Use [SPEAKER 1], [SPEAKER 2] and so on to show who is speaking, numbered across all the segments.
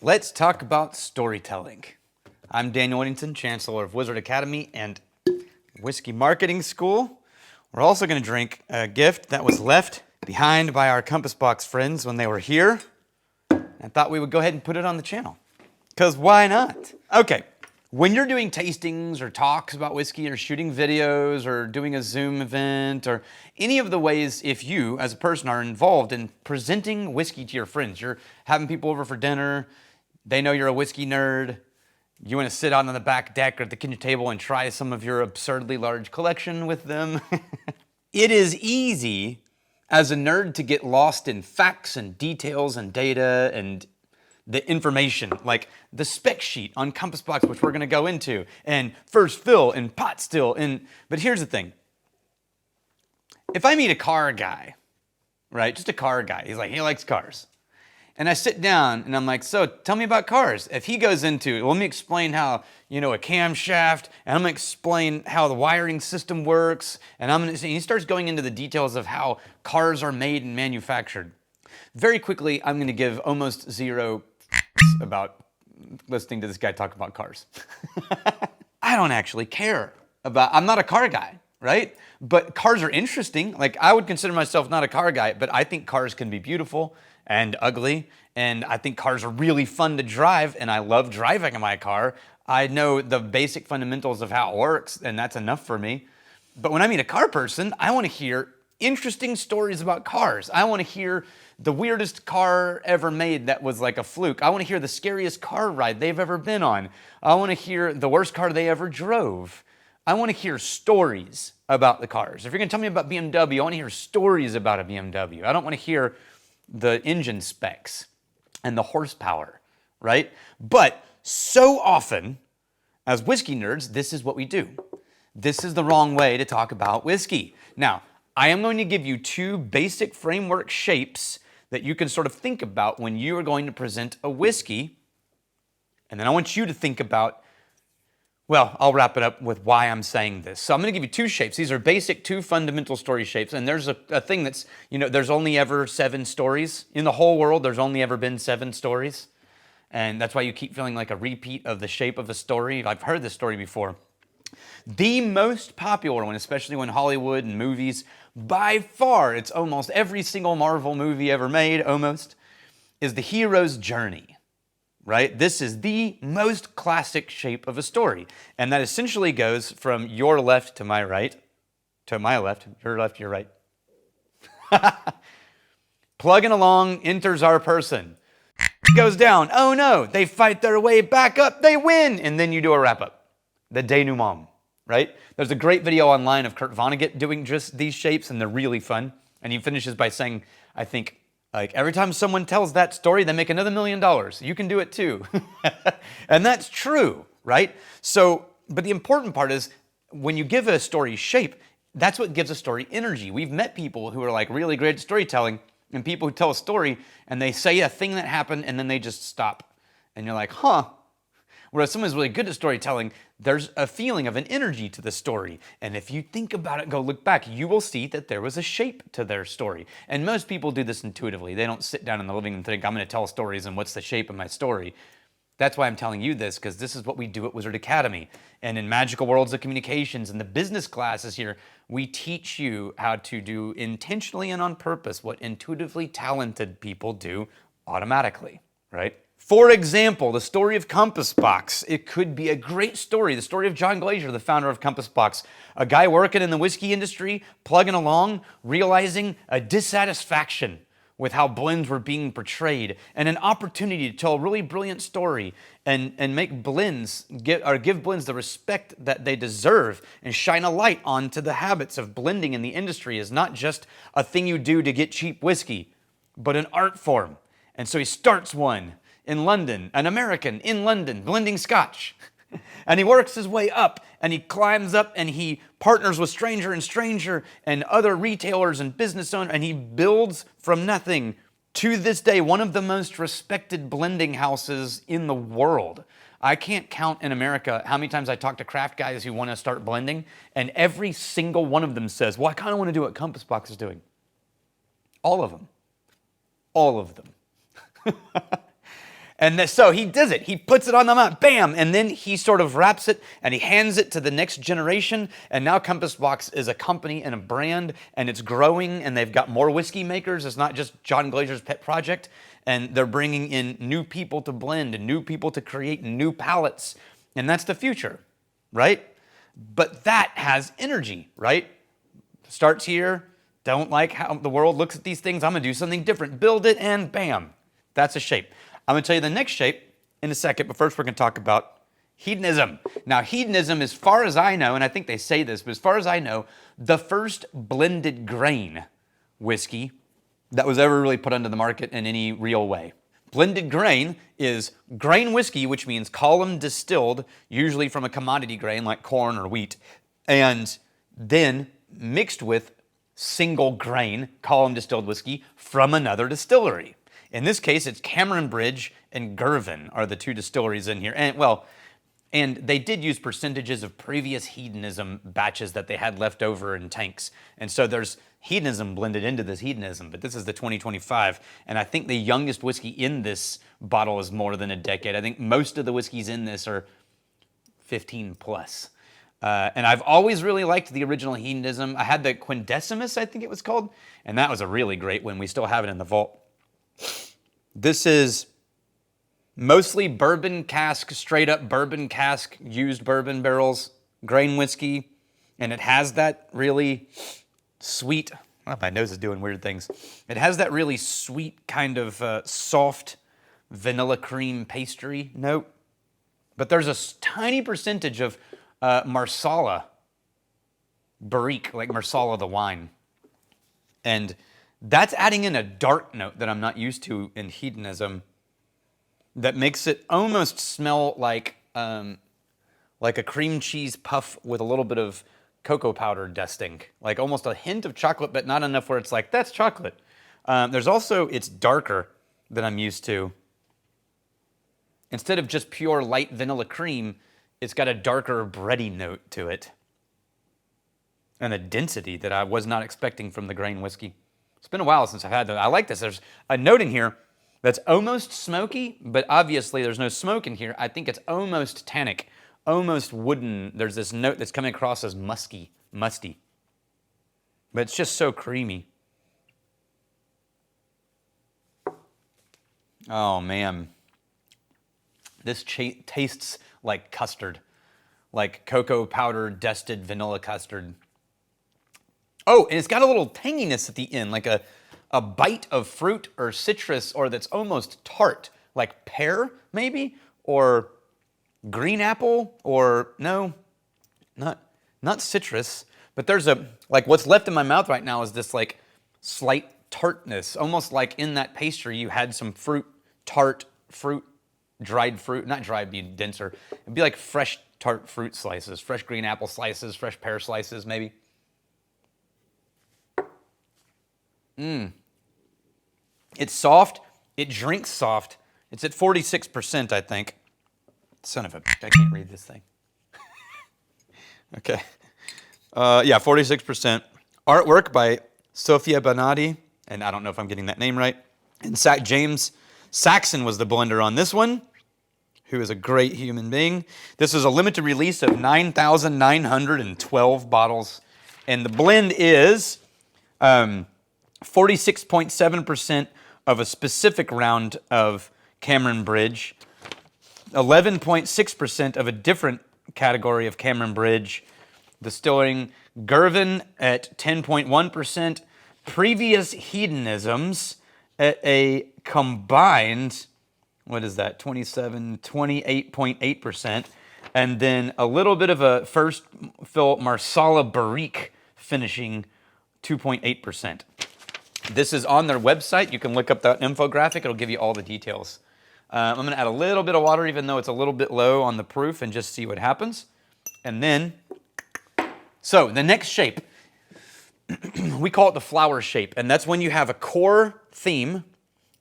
[SPEAKER 1] Let's talk about storytelling. I'm Daniel Whittington, Chancellor of Wizard Academy and Whiskey Marketing School. We're also going to drink a gift that was left behind by our Compass Box friends when they were here. I thought we would go ahead and put it on the channel, because why not? Okay, when you're doing tastings or talks about whiskey or shooting videos or doing a Zoom event or any of the ways if you as a person are involved in presenting whiskey to your friends, you're having people over for dinner, they know you're a whiskey nerd, you want to sit out on the back deck or at the kitchen table and try some of your absurdly large collection with them. It is easy as a nerd to get lost in facts and details and data and the information, like the spec sheet on Compass Box, which we're going to go into, and first fill and pot still. But here's the thing. If I meet a car guy, right, just a car guy, he's like, he likes cars. And I sit down and I'm like, so tell me about cars. If he goes into, let me explain how, a camshaft, and I'm going to explain how the wiring system works, and he starts going into the details of how cars are made and manufactured. Very quickly, I'm going to give almost zero about listening to this guy talk about cars. I don't actually care I'm not a car guy, right? But cars are interesting. Like, I would consider myself not a car guy, but I think cars can be beautiful and ugly, and I think cars are really fun to drive, and I love driving in my car. I know the basic fundamentals of how it works, and that's enough for me. But when I meet a car person, I want to hear interesting stories about cars. I want to hear the weirdest car ever made that was like a fluke. I want to hear the scariest car ride they've ever been on. I want to hear the worst car they ever drove. I want to hear stories about the cars. If you're going to tell me about BMW, I want to hear stories about a BMW. I don't want to hear the engine specs and the horsepower, right? But so often, as whiskey nerds, this is what we do. This is the wrong way to talk about whiskey. Now, I am going to give you two basic framework shapes that you can sort of think about when you are going to present a whiskey. And then I want you to think about, well, I'll wrap it up with why I'm saying this. So I'm going to give you two shapes. These are basic, two fundamental story shapes. And there's a thing that's, there's only ever 7 stories. In the whole world, there's only ever been 7 stories. And that's why you keep feeling like a repeat of the shape of a story. I've heard this story before. The most popular one, especially when Hollywood and movies, by far, it's almost every single Marvel movie ever made, almost, is the hero's journey, right? This is the most classic shape of a story. And that essentially goes from your left to my right, to my left, your left, your right. Plugging along, enters our person. Goes down, oh no, they fight their way back up, they win, and then you do a wrap-up. The denouement, right? There's a great video online of Kurt Vonnegut doing just these shapes, and they're really fun. And he finishes by saying, I think, like, every time someone tells that story, they make another $1 million. You can do it too. And that's true, right? So, but the important part is, when you give a story shape, that's what gives a story energy. We've met people who are like really great at storytelling, and people who tell a story, and they say a thing that happened, and then they just stop. And you're like, huh. Whereas someone's really good at storytelling, there's a feeling of an energy to the story. And if you think about it, go look back, you will see that there was a shape to their story. And most people do this intuitively. They don't sit down in the living room and think, I'm going to tell stories and what's the shape of my story. That's why I'm telling you this, because this is what we do at Wizard Academy. And in Magical Worlds of Communications and the business classes here, we teach you how to do intentionally and on purpose what intuitively talented people do automatically, right? For example, the story of Compass Box. It could be a great story. The story of John Glazier, the founder of Compass Box. A guy working in the whiskey industry, plugging along, realizing a dissatisfaction with how blends were being portrayed, and an opportunity to tell a really brilliant story and make blends, give blends the respect that they deserve, and shine a light onto the habits of blending in the industry is not just a thing you do to get cheap whiskey, but an art form. And so he starts one in London, an American in London, blending scotch. And he works his way up, and he climbs up, and he partners with stranger and stranger and other retailers and business owners, and he builds from nothing, to this day, one of the most respected blending houses in the world. I can't count in America how many times I talk to craft guys who want to start blending, and every single one of them says, well, I kind of want to do what Compass Box is doing. All of them. All of them. So he does it. He puts it on the map, bam, and then he sort of wraps it and he hands it to the next generation. And now Compass Box is a company and a brand, and it's growing, and they've got more whiskey makers. It's not just John Glazer's pet project, and they're bringing in new people to blend and new people to create new palettes, and that's the future, right? But that has energy, right? Starts here. Don't like how the world looks at these things. I'm going to do something different. Build it, and bam, that's a shape. I'm going to tell you the next shape in a second, but first we're going to talk about hedonism. Now, hedonism, as far as I know, and I think they say this, but as far as I know, the first blended grain whiskey that was ever really put onto the market in any real way. Blended grain is grain whiskey, which means column distilled, usually from a commodity grain like corn or wheat, and then mixed with single grain column distilled whiskey from another distillery. In this case, it's Cameron Bridge and Girvan are the two distilleries in here. And they did use percentages of previous hedonism batches that they had left over in tanks. And so there's hedonism blended into this hedonism, but this is the 2025. And I think the youngest whiskey in this bottle is more than a decade. I think most of the whiskeys in this are 15 plus. And I've always really liked the original hedonism. I had the Quindecimus, I think it was called, and that was a really great one. We still have it in the vault. This is mostly bourbon cask, straight up bourbon cask, used bourbon barrels, grain whiskey, and it has that really sweet, oh, my nose is doing weird things. It has that really sweet kind of soft vanilla cream pastry note, but there's a tiny percentage of Marsala Barrique, like Marsala the wine. And that's adding in a dark note that I'm not used to in hedonism that makes it almost smell like a cream cheese puff with a little bit of cocoa powder dusting, like almost a hint of chocolate, but not enough where it's like, that's chocolate. There's also, it's darker than I'm used to. Instead of just pure light vanilla cream, it's got a darker bready note to it and a density that I was not expecting from the grain whiskey. It's been a while since I've had that. I like this. There's a note in here that's almost smoky, but obviously there's no smoke in here. I think it's almost tannic, almost wooden. There's this note that's coming across as musty. But it's just so creamy. Oh, man. This tastes like custard, like cocoa powder dusted vanilla custard. Oh, and it's got a little tanginess at the end, like a bite of fruit or citrus, or that's almost tart, like pear maybe, or green apple, or no, not citrus, but there's like what's left in my mouth right now is this like slight tartness, almost like in that pastry you had some dried fruit, not dried, be denser. It'd be like fresh tart fruit slices, fresh green apple slices, fresh pear slices maybe. It's soft. It drinks soft. It's at 46%, I think. Son of a bitch, I can't read this thing. Okay. Yeah, 46%. Artwork by Sofia Bonatti, and I don't know if I'm getting that name right. And James Saxon was the blender on this one, who is a great human being. This is a limited release of 9,912 bottles, and the blend is 46.7% of a specific round of Cameron Bridge, 11.6% of a different category of Cameron Bridge, distilling Girvan at 10.1%, previous hedonisms at a combined, what is that, 28.8%, and then a little bit of a first fill Marsala Barrique finishing 2.8%. This is on their website. You can look up that infographic. It'll give you all the details. I'm going to add a little bit of water, even though it's a little bit low on the proof, and just see what happens. And then, so the next shape, we call it the flower shape. And that's when you have a core theme,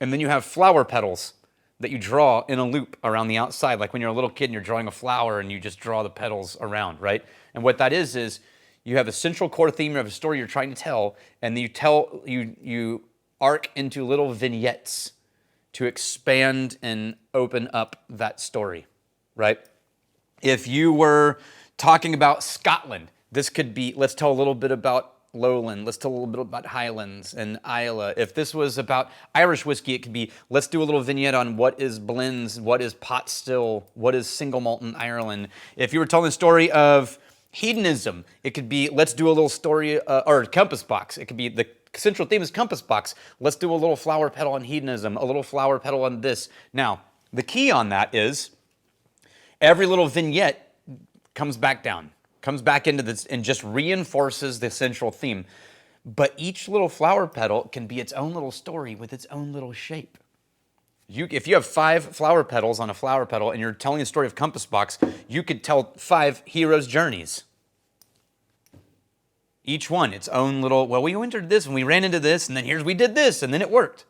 [SPEAKER 1] and then you have flower petals that you draw in a loop around the outside. Like when you're a little kid and you're drawing a flower and you just draw the petals around, right? And what that is you have a central core theme of a story you're trying to tell, and you arc into little vignettes to expand and open up that story, right? If you were talking about Scotland, this could be, let's tell a little bit about Lowland, let's tell a little bit about Highlands and Islay. If this was about Irish whiskey, it could be, let's do a little vignette on what is blends, what is pot still, what is single malt in Ireland. If you were telling the story of hedonism, it could be, let's do a little story, or compass box. It could be, the central theme is compass box. Let's do a little flower petal on hedonism, a little flower petal on this. Now, the key on that is every little vignette comes back down, comes back into this and just reinforces the central theme. But each little flower petal can be its own little story with its own little shape. If you have 5 flower petals on a flower petal and you're telling a story of compass box, you could tell 5 heroes' journeys. Each one its own little, well, we entered this and we ran into this and then we did this and then it worked.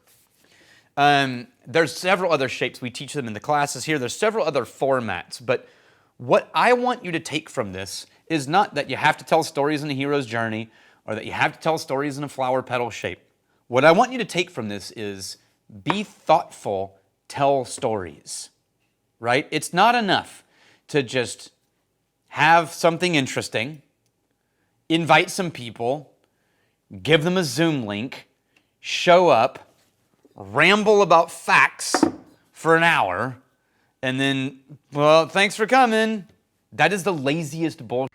[SPEAKER 1] There's several other shapes. We teach them in the classes here. There's several other formats. But what I want you to take from this is not that you have to tell stories in a hero's journey or that you have to tell stories in a flower petal shape. What I want you to take from this is be thoughtful, tell stories, right? It's not enough to just have something interesting, invite some people, give them a Zoom link, show up, ramble about facts for an hour, and then, well, thanks for coming. That is the laziest bullshit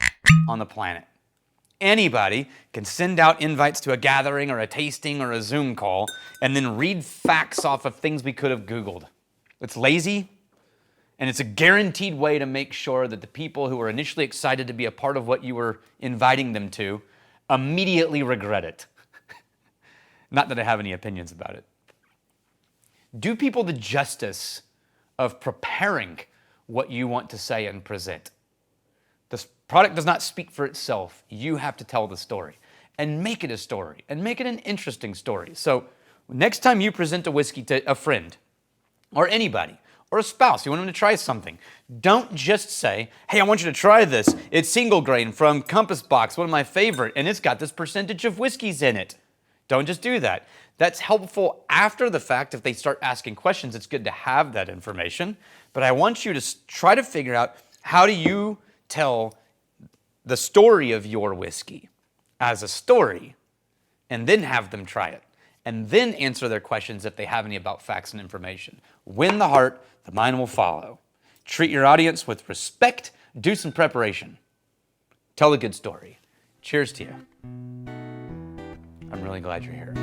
[SPEAKER 1] on the planet. Anybody can send out invites to a gathering or a tasting or a Zoom call and then read facts off of things we could have Googled. It's lazy, and it's a guaranteed way to make sure that the people who were initially excited to be a part of what you were inviting them to immediately regret it. Not that I have any opinions about it. Do people the justice of preparing what you want to say and present. This product does not speak for itself. You have to tell the story and make it a story and make it an interesting story. So next time you present a whiskey to a friend or anybody or a spouse, you want them to try something, don't just say, hey, I want you to try this. It's single grain from Compass Box, one of my favorite, and it's got this percentage of whiskeys in it. Don't just do that. That's helpful after the fact. If they start asking questions, it's good to have that information. But I want you to try to figure out, how do you tell the story of your whiskey as a story, and then have them try it, and then answer their questions if they have any about facts and information. Win the heart, the mind will follow. Treat your audience with respect, do some preparation. Tell a good story. Cheers to you. I'm really glad you're here.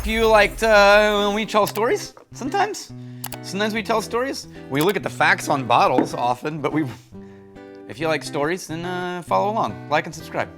[SPEAKER 1] If you liked when we tell stories, sometimes we tell stories. We look at the facts on bottles often, but if you like stories, then follow along, like and subscribe.